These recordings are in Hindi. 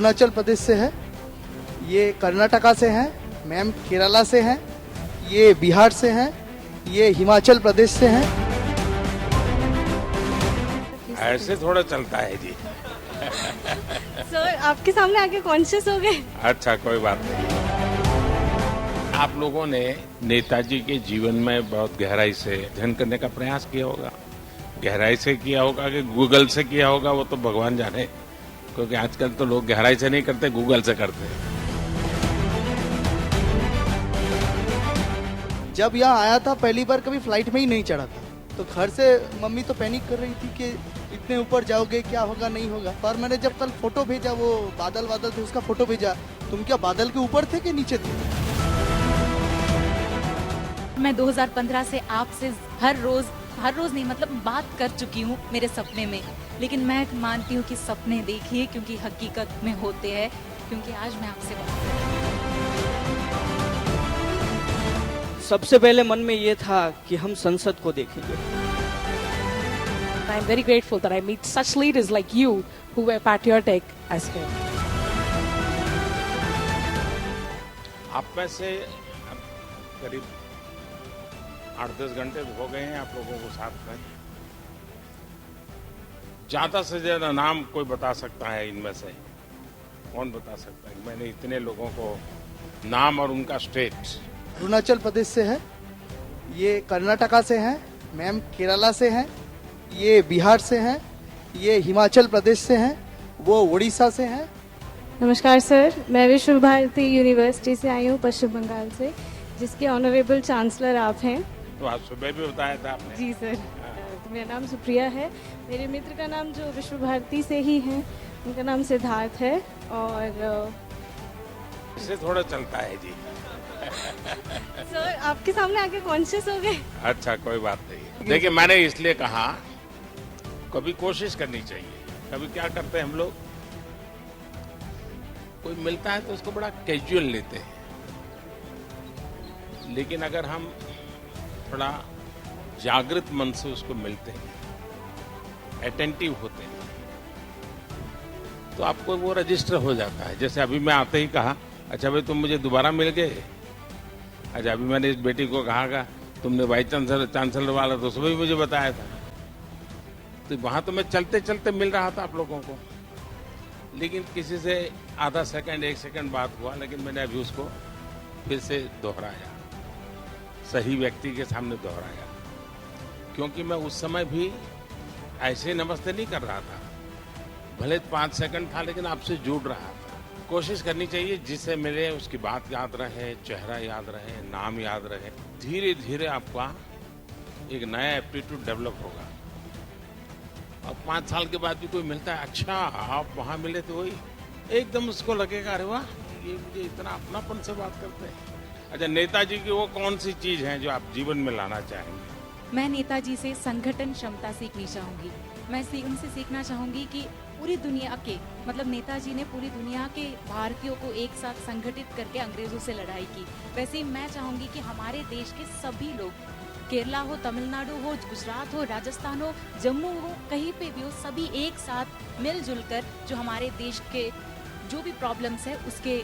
अरुणाचल प्रदेश से है, ये कर्नाटका से हैं, मैम केरला से हैं, ये बिहार से हैं, ये हिमाचल प्रदेश से हैं। ऐसे थोड़ा चलता है जी। सर आपके सामने आके कॉन्शियस हो गए। अच्छा, कोई बात नहीं। आप लोगों ने नेताजी के जीवन में बहुत गहराई से अध्ययन करने का प्रयास किया होगा। गहराई से किया होगा कि गूगल से किया होगा, वो तो भगवान जाने, क्योंकि आजकल तो लोग गहराई से नहीं करते, गूगल से करते हैं। जब यहाँ आया था पहली बार कभी फ्लाइट में ही नहीं चढ़ा था, तो घर से मम्मी तो पैनिक कर रही थी कि इतने ऊपर जाओगे, क्या होगा नहीं होगा। पर मैंने जब कल फोटो भेजा, वो बादल बादल थे, उसका फोटो भेजा, तुम क्या बादल के ऊपर थे कि नीचे थे? मैं 2015 से आपसे हर रोज नहीं मतलब बात कर चुकी हूँ मेरे सपने में, लेकिन मैं मानती हूँ कि सपने देखिए क्योंकि हकीकत में होते हैं, क्योंकि आज मैं आपसे बात कर रही हूँ। सबसे पहले मन में ये था कि हम संसद को देखेंगे। I'm very grateful that I meet such leaders like you who were patriotic as well. आप में से अब करीब 8-10 घंटे हो गए हैं आप लोगों को साथ में। ज्यादा से ज्यादा नाम कोई बता सकता है इनमें से? कौन बता सकता है? मैंने इतने लोगों को नाम और उनका स्टेट। अरुणाचल प्रदेश से है, ये कर्नाटका से हैं, मैम केरला से हैं, ये बिहार से हैं, ये हिमाचल प्रदेश से हैं, वो उड़ीसा से हैं। नमस्कार सर, मैं विश्व भारती यूनिवर्सिटी से आई हूँ पश्चिम बंगाल से, जिसके ऑनरेबल चांसलर आप हैं। तो आज सुबह भी बताया था आपने। जी सर। तो मेरा नाम सुप्रिया है, मेरे मित्र का नाम जो विश्व भारती से ही है, उनका नाम सिद्धार्थ है। और इससे थोड़ा चलता है जी। सर आपके सामने आके कॉन्शियस हो गए। अच्छा, कोई बात नहीं। देखिए, मैंने इसलिए कहा कभी कोशिश करनी चाहिए। कभी क्या करते हैं हम लोग, कोई मिलता है तो उसको बड़ा कैजुअल लेते हैं, लेकिन अगर हम थोड़ा जागृत मन से उसको मिलते हैं, अटेंटिव होते हैं, तो आपको वो रजिस्टर हो जाता है। जैसे अभी मैं आते ही कहा, अच्छा भाई तुम मुझे दोबारा मिल गए। अच्छा, अभी मैंने इस बेटी को कहा तुमने वाइस चांसलर वाला तो सुबह भी मुझे बताया था। तो वहां तो मैं चलते चलते मिल रहा था आप लोगों को, लेकिन किसी से आधा सेकंड 1 सेकंड बात हुआ, लेकिन मैंने अभी उसको फिर से दोहराया, सही व्यक्ति के सामने दोहराया, क्योंकि मैं उस समय भी ऐसे नमस्ते नहीं कर रहा था। भले 5 सेकंड था, लेकिन आपसे जुड़ रहा था। कोशिश करनी चाहिए जिससे मिले उसकी बात याद रहे, चेहरा याद रहे, नाम याद रहे। धीरे धीरे आपका एक नया एप्टीट्यूड डेवलप होगा। अब 5 साल के बाद भी कोई मिलता है, अच्छा आप वहां मिले थे, वही एकदम उसको लगेगा अरे वाह, ये मुझे इतना अपनापन से बात करते हैं। अच्छा, नेताजी की वो कौन सी चीज है जो आप जीवन में लाना चाहेंगे? मैं नेताजी से संगठन क्षमता सीखनी चाहूंगी। मैं उनसे सीखना चाहूंगी कि पूरी दुनिया के मतलब नेताजी ने पूरी दुनिया के भारतीयों को एक साथ संगठित करके अंग्रेजों से लड़ाई की। वैसे ही मैं चाहूंगी कि हमारे देश के सभी लोग, केरला हो, तमिलनाडु हो, गुजरात हो, राजस्थान हो, जम्मू हो, कहीं पे भी हो, सभी एक साथ मिलजुल कर जो हमारे देश के जो भी प्रॉब्लम्स है उसके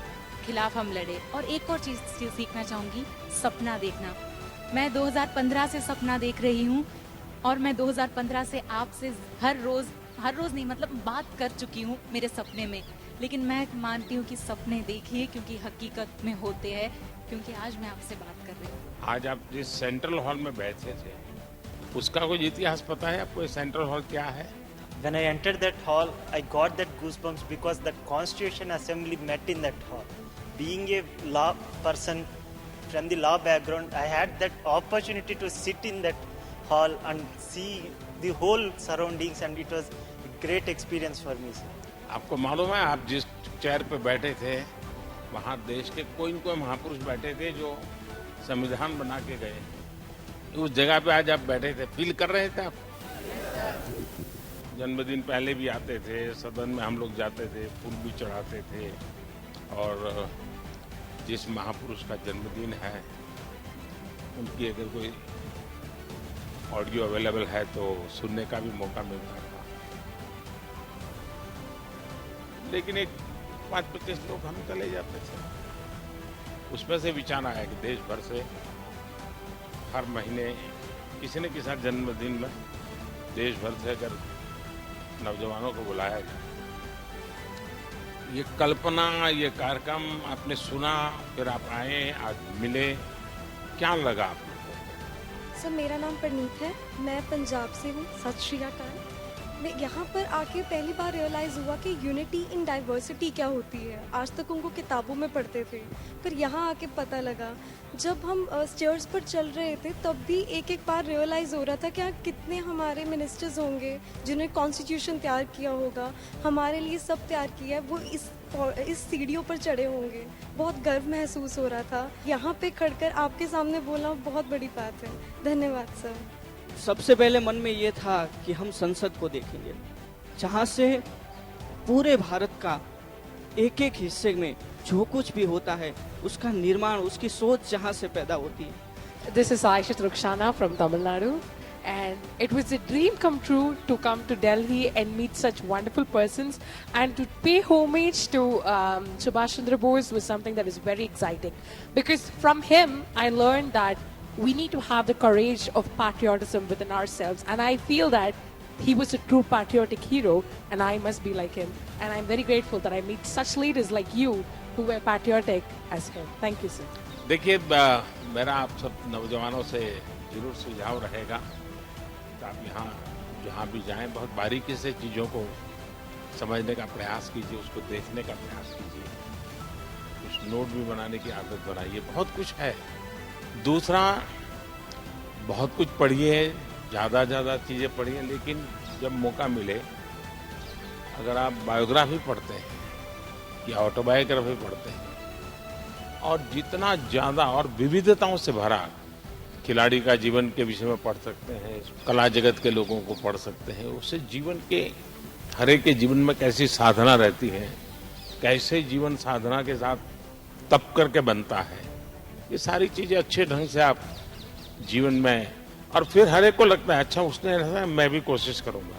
खिलाफ हम लड़े। और एक और चीज सीखना चाहूंगी, सपना देखना। मैं 2015 से सपना देख रही हूँ, और मैं 2015 से आपसे हर रोज नहीं मतलब बात कर चुकी हूँ मेरे सपने में, लेकिन मैं मानती हूँ कि सपने देखिए क्योंकि हकीकत में होते हैं, क्योंकि आज मैं आपसे बात कर रही हूँ। आज आप जिस सेंट्रल हॉल में बैठे थे, उसका कोई इतिहास पता है आपको? सेंट्रल हॉल क्या है? When I entered that hall, I got that goosebumps because the Constitution Assembly met in that hall. Being a law person from the law background, I had that opportunity to sit in that hall and see the whole surroundings, and it was a great experience for me. आपको मालूम है आप जिस चेयर पे बैठे थे, वहाँ देश के कोई न कोई महापुरुष बैठे थे जो संविधान बना के गए। उस जगह पे आज आप बैठे थे, फील कर रहे थे आप? जन्मदिन पहले भी आते थे, सदन में हम लोग जाते थे, फूल भी चढ़ाते थे, और जिस महापुरुष का जन्मदिन है उनकी अगर कोई ऑडियो अवेलेबल है तो सुनने का भी मौका मिलता था। लेकिन एक 25 लोग हम चले जाते थे। उसमें से विचार आया कि देश भर से हर महीने किसी न किसी जन्मदिन में देश भर से अगर नौजवानों को बुलाया जाए। ये कल्पना, ये कार्यक्रम आपने सुना, फिर आप आए, आज मिले, क्या लगा आपको? सर मेरा नाम परनीत है, मैं पंजाब से हूँ। सत श्री अकाल। मैं यहाँ पर आके पहली बार रियलाइज़ हुआ कि यूनिटी इन डाइवर्सिटी क्या होती है। आज तक उनको किताबों में पढ़ते थे, पर यहाँ आके पता लगा। जब हम स्टेयर्स पर चल रहे थे तब भी एक एक बार रियलाइज़ हो रहा था कि कितने हमारे मिनिस्टर्स होंगे जिन्होंने कॉन्स्टिट्यूशन तैयार किया होगा, हमारे लिए सब तैयार किया है, वो इस सीढ़ियों पर चढ़े होंगे। बहुत गर्व महसूस हो रहा था। यहाँ पे खड़कर आपके सामने बोलना बहुत बड़ी बात है। धन्यवाद सर। सबसे पहले मन में ये था कि हम संसद को देखेंगे, जहाँ से पूरे भारत का एक एक हिस्से में जो कुछ भी होता है उसका निर्माण, उसकी सोच जहाँ से पैदा होती है। This is Aisha Rukshana from Tamil Nadu, and it was a dream come true to come to Delhi and meet such wonderful persons, and to pay homage to Subhash Chandra Bose was something that is very exciting, because from him I learned that we need to have the courage of patriotism within ourselves, and I feel that he was a true patriotic hero, and I must be like him, and I'm very grateful that I meet such leaders like you who were patriotic as him. Thank you, sir. देखिए, मेरा आप सब नौजवानों से जरूर सुझाव रहेगा कि आप यहाँ जहाँ भी जाएं बहुत बारीकी से चीज़ों को समझने का प्रयास कीजिए, उसको देखने का प्रयास कीजिए, कुछ नोट भी बनाने की आदत बनाइए। बहुत कुछ है। दूसरा, बहुत कुछ पढ़िए, ज़्यादा चीज़ें पढ़िए, लेकिन जब मौका मिले अगर आप बायोग्राफी पढ़ते हैं या ऑटोबायोग्राफी पढ़ते हैं और जितना ज़्यादा और विविधताओं से भरा खिलाड़ी का जीवन के विषय में पढ़ सकते हैं, कला जगत के लोगों को पढ़ सकते हैं, उससे जीवन के हर एक के जीवन में कैसी साधना रहती है, कैसे जीवन साधना के साथ तप करके बनता है, ये सारी चीज़ें अच्छे ढंग से आप जीवन में, और फिर हर एक को लगता है अच्छा उसने ऐसा मैं भी कोशिश करूंगा,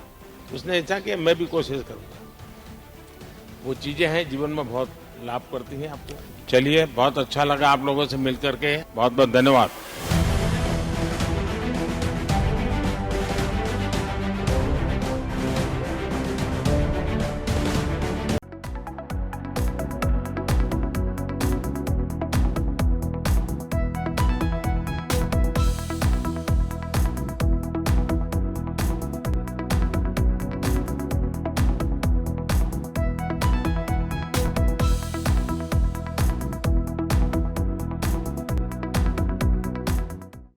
उसने ऐसा किया मैं भी कोशिश करूंगा। वो चीजें हैं जीवन में बहुत लाभ करती हैं आपको। चलिए, बहुत अच्छा लगा आप लोगों से मिलकर के। बहुत बहुत धन्यवाद।